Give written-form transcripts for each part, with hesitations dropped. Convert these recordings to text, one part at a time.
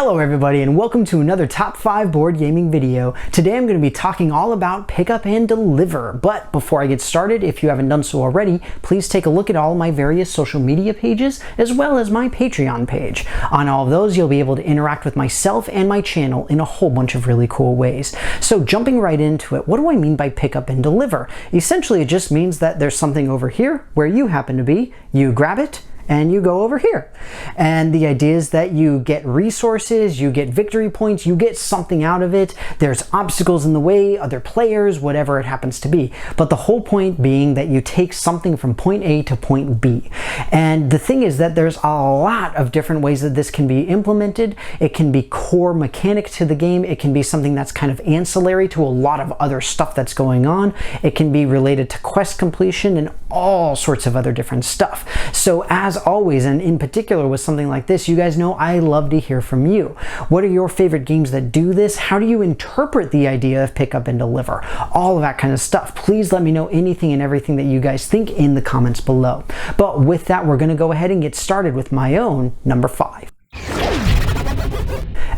Hello everybody and welcome to another top 5 board gaming video. Today I'm going to be talking all about pick up and deliver. But before I get started, if you haven't done so already, please take a look at all my various social media pages as well as my Patreon page. On all of those you'll be able to interact with myself and my channel in a whole bunch of really cool ways. So jumping right into it, what do I mean by pick up and deliver? Essentially it just means that there's something over here where you happen to be, you grab it, and you go over here. And the idea is that you get resources, you get victory points, you get something out of it. There's obstacles in the way, other players, whatever it happens to be. But the whole point being that you take something from point A to point B. And the thing is that there's a lot of different ways that this can be implemented. It can be core mechanic to the game. It can be something that's kind of ancillary to a lot of other stuff that's going on. It can be related to quest completion and all sorts of other different stuff. So as always, and in particular with something like this, you guys know I love to hear from you. What are your favorite games that do this? How do you interpret the idea of pick up and deliver? All of that kind of stuff. Please let me know anything and everything that you guys think in the comments below. But with that, we're going to go ahead and get started with my own number 5.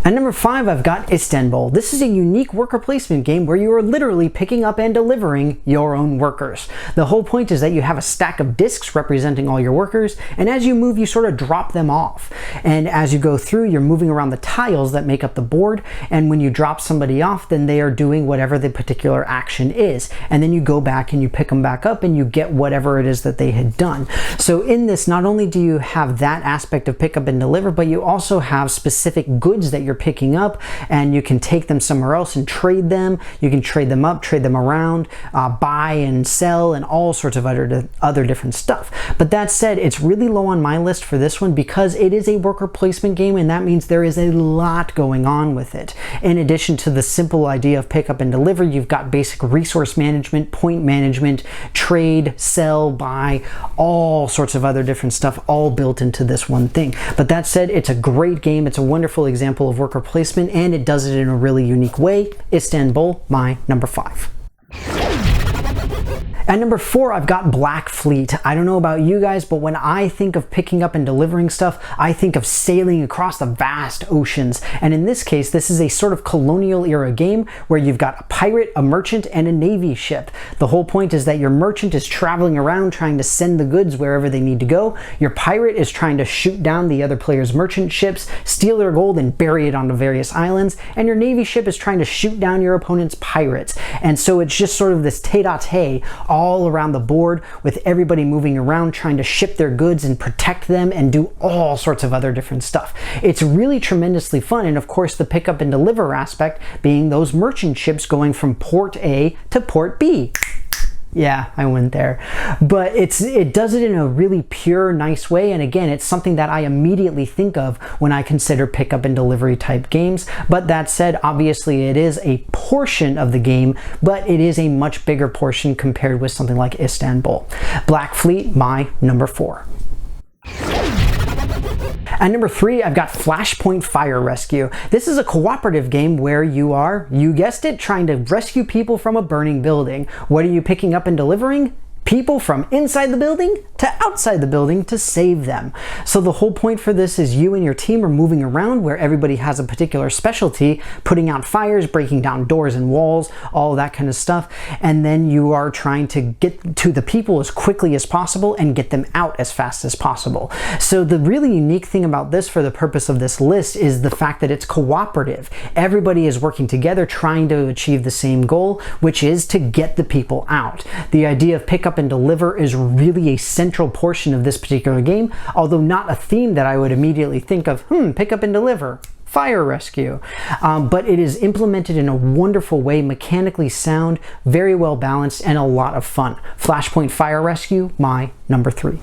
At number 5, I've got Istanbul. This is a unique worker placement game where you are literally picking up and delivering your own workers. The whole point is that you have a stack of discs representing all your workers, and as you move, you sort of drop them off. And as you go through, you're moving around the tiles that make up the board, and when you drop somebody off, then they are doing whatever the particular action is. And then you go back and you pick them back up and you get whatever it is that they had done. So in this, not only do you have that aspect of pick up and deliver, but you also have specific goods that you're picking up, and you can take them somewhere else and trade them. You can trade them up, trade them around, buy and sell, and all sorts of other different stuff. But that said, it's really low on my list for this one because it is a worker placement game, and that means there is a lot going on with it. In addition to the simple idea of pick up and deliver, you've got basic resource management, point management, trade, sell, buy, all sorts of other different stuff all built into this one thing. But that said, it's a great game. It's a wonderful example of worker placement, and it does it in a really unique way. Istanbul, my number 5. At number 4, I've got Black Fleet. I don't know about you guys, but when I think of picking up and delivering stuff, I think of sailing across the vast oceans. And in this case, this is a sort of colonial era game where you've got a pirate, a merchant, and a navy ship. The whole point is that your merchant is traveling around trying to send the goods wherever they need to go. Your pirate is trying to shoot down the other player's merchant ships, steal their gold, and bury it onto various islands. And your navy ship is trying to shoot down your opponent's pirates. And so it's just sort of this tete-a-tete all around the board with everybody moving around trying to ship their goods and protect them and do all sorts of other different stuff. It's really tremendously fun, and of course the pick up and deliver aspect being those merchant ships going from port A to port B. Yeah, I went there. But it does it in a really pure, nice way, and again, it's something that I immediately think of when I consider pickup and delivery type games. But that said, obviously it is a portion of the game, but it is a much bigger portion compared with something like Istanbul. Black Fleet, my number 4. At number 3, I've got Flashpoint Fire Rescue. This is a cooperative game where you are, you guessed it, trying to rescue people from a burning building. What are you picking up and delivering? People from inside the building to outside the building to save them. So the whole point for this is you and your team are moving around where everybody has a particular specialty, putting out fires, breaking down doors and walls, all that kind of stuff. And then you are trying to get to the people as quickly as possible and get them out as fast as possible. So the really unique thing about this for the purpose of this list is the fact that it's cooperative. Everybody is working together trying to achieve the same goal, which is to get the people out. The idea of pick up and deliver is really a central portion of this particular game, although not a theme that I would immediately think of, pick up and deliver, fire rescue. But it is implemented in a wonderful way, mechanically sound, very well balanced, and a lot of fun. Flashpoint Fire Rescue, my number 3.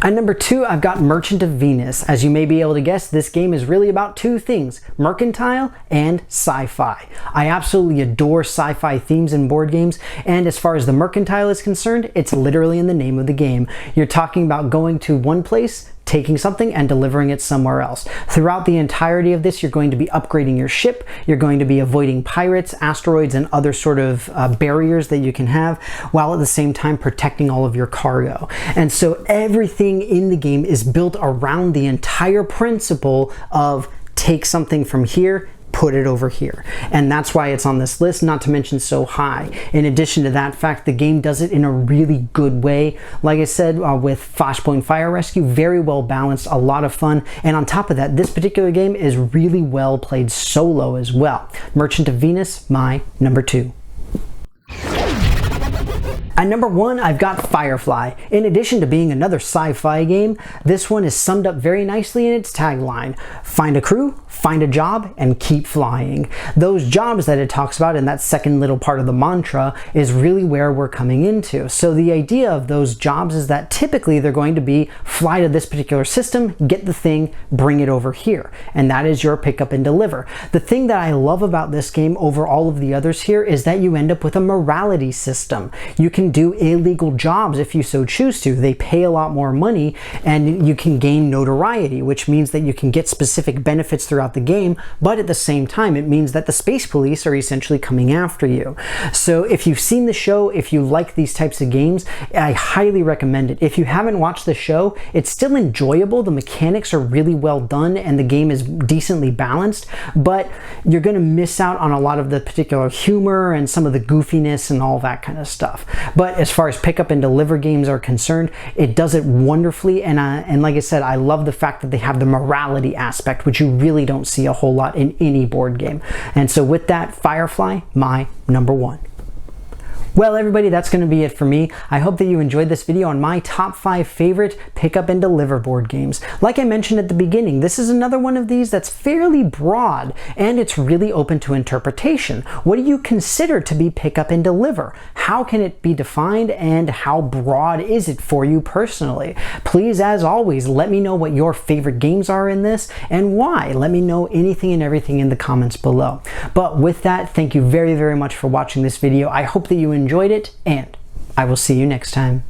At number 2, I've got Merchant of Venus. As you may be able to guess, this game is really about two things, mercantile and sci-fi. I absolutely adore sci-fi themes in board games, and as far as the mercantile is concerned, it's literally in the name of the game. You're talking about going to one place taking something and delivering it somewhere else. Throughout the entirety of this, you're going to be upgrading your ship, you're going to be avoiding pirates, asteroids, and other sort of barriers that you can have, while at the same time protecting all of your cargo. And so everything in the game is built around the entire principle of take something from here, put it over here. And that's why it's on this list, not to mention so high. In addition to that fact, the game does it in a really good way. Like I said, with Flashpoint Fire Rescue, very well balanced, a lot of fun. And on top of that, this particular game is really well played solo as well. Merchant of Venus, my number 2. At number 1, I've got Firefly. In addition to being another sci-fi game, this one is summed up very nicely in its tagline: find a crew, find a job, and keep flying. Those jobs that it talks about in that second little part of the mantra is really where we're coming into. So the idea of those jobs is that typically they're going to be fly to this particular system, get the thing, bring it over here. And that is your pick up and deliver. The thing that I love about this game over all of the others here is that you end up with a morality system. You can do illegal jobs if you so choose to. They pay a lot more money and you can gain notoriety, which means that you can get specific benefits throughout the game, but at the same time it means that the space police are essentially coming after you. So if you've seen the show, if you like these types of games, I highly recommend it. If you haven't watched the show, it's still enjoyable. The mechanics are really well done and the game is decently balanced, but you're going to miss out on a lot of the particular humor and some of the goofiness and all that kind of stuff. But as far as pick up and deliver games are concerned, it does it wonderfully, and like I said, I love the fact that they have the morality aspect, which you really don't see a whole lot in any board game. And so with that, Firefly, my number 1. Well, everybody, that's going to be it for me. I hope that you enjoyed this video on my top 5 favorite pick up and deliver board games. Like I mentioned at the beginning, this is another one of these that's fairly broad and it's really open to interpretation. What do you consider to be pick up and deliver? How can it be defined and how broad is it for you personally? Please, as always, let me know what your favorite games are in this and why. Let me know anything and everything in the comments below. But with that, thank you very, very much for watching this video. I hope that you enjoyed it, and I will see you next time.